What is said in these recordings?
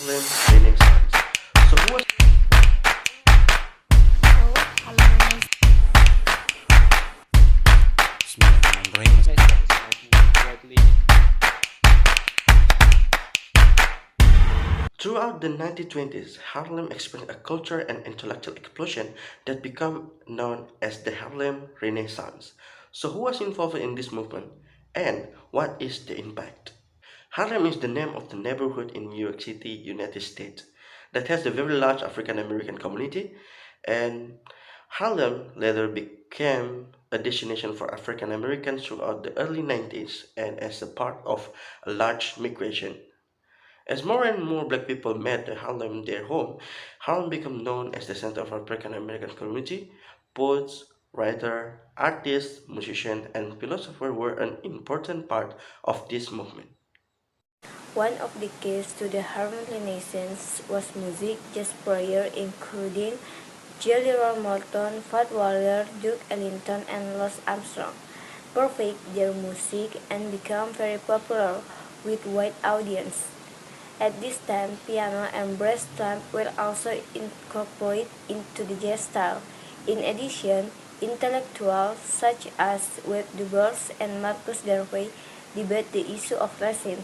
Harlem Renaissance. So who was Bismillahirrahmanirrahim. Throughout the 1920s, Harlem experienced a cultural and intellectual explosion that became known as the Harlem Renaissance. So who was involved in this movement and what is the impact? Harlem is the name of the neighborhood in New York City, United States, that has a very large African American community, and Harlem later became a destination for African Americans throughout the early 90s and as a part of a large migration. As more and more black people made Harlem their home, Harlem became known as the center of African American community. Poets, writers, artists, musicians, and philosophers were an important part of this movement. One of the keys to the Harlem Renaissance was music. Jazz players including Jelly Roll Morton, Fat Waller, Duke Ellington, and Louis Armstrong perfect their music and became very popular with wide audience. At this time, piano and brass drum were also incorporated into the jazz style. In addition, intellectuals such as Webb Du Bois and Marcus Garvey debate the issue of racism,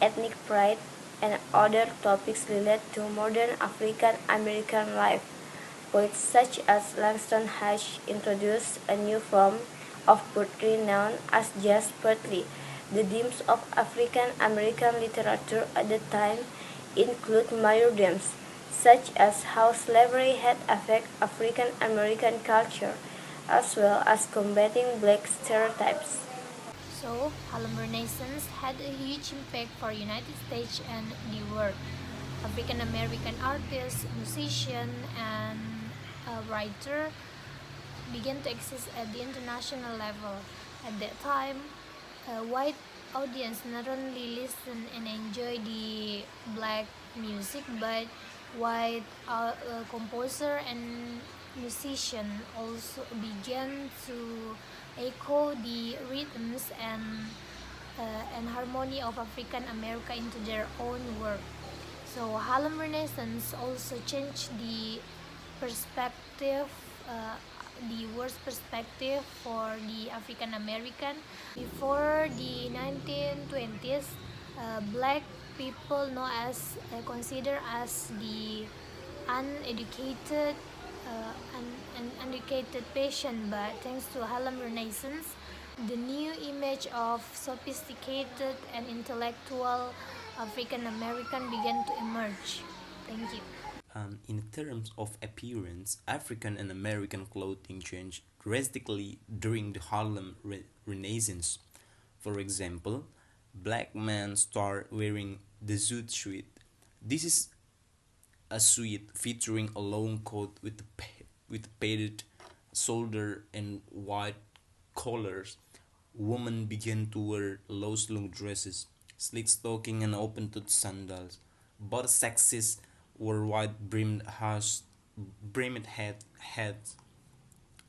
ethnic pride, and other topics related to modern African American life. Poets such as Langston Hutch introduced a new form of poetry known as jazz poetry. The themes of African American literature at the time include major themes such as how slavery had affected African American culture, as well as combating black stereotypes. So, Harlem Renaissance had a huge impact for United States and the world. African American artists, musicians, and writers began to exist at the international level. At that time, a wide audience not only listen and enjoy the black music, but white composer and musician also began to echo the rhythms and harmony of African America into their own work. So Harlem Renaissance also changed perspective, uh, the worst perspective for the African American. Before the 1920s, black people considered as the uneducated uneducated patient, but thanks to Harlem Renaissance, the new image of sophisticated and intellectual African American began to emerge. Thank you. In terms of appearance, African and American clothing changed drastically during the Harlem Renaissance. For example, black men start wearing the zoot suit. This is a suit featuring a long coat with padded shoulder and wide collars. Women began to wear low-slung dresses, slit stocking and open-toed sandals. Both sexes wore brimmed hats.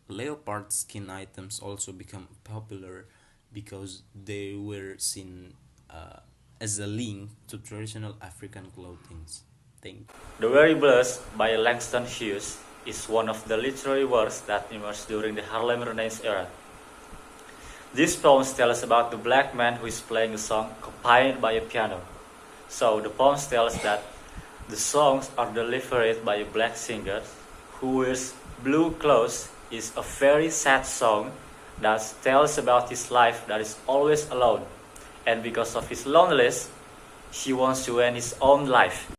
Leopard skin items also become popular because they were seen as a link to traditional African clothing. Thank you. The Very Blues by Langston Hughes is one of the literary works that emerged during the Harlem Renaissance era. This poem tells about the black man who is playing a song accompanied by a piano. So the poem tells that the songs are delivered by a black singer who wears blue clothes. Is a very sad song that tells about his life that is always alone, and because of his loneliness, he wants to end his own life.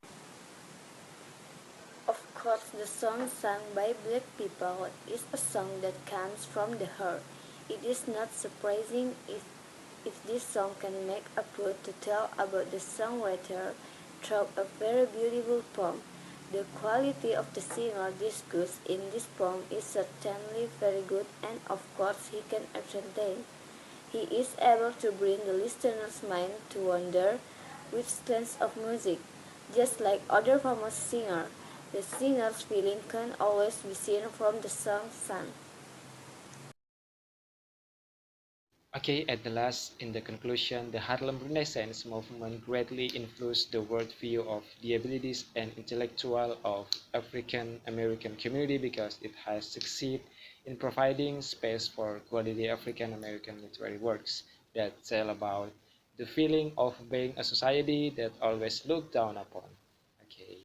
Of course, the song sung by black people is a song that comes from the heart. It is not surprising if this song can make a point to tell about the songwriter through a very beautiful poem. The quality of the singer discussed in this poem is certainly very good, and of course he can entertain. He is able to bring the listener's mind to wander with strands of music. Just like other famous singers, the singer's feeling can always be seen from the song sung. Okay, at the last, in the conclusion, the Harlem Renaissance movement greatly influenced the worldview of the abilities and intellectual of African American community because it has succeeded in providing space for quality African American literary works that tell about the feeling of being a society that always looked down upon. Okay.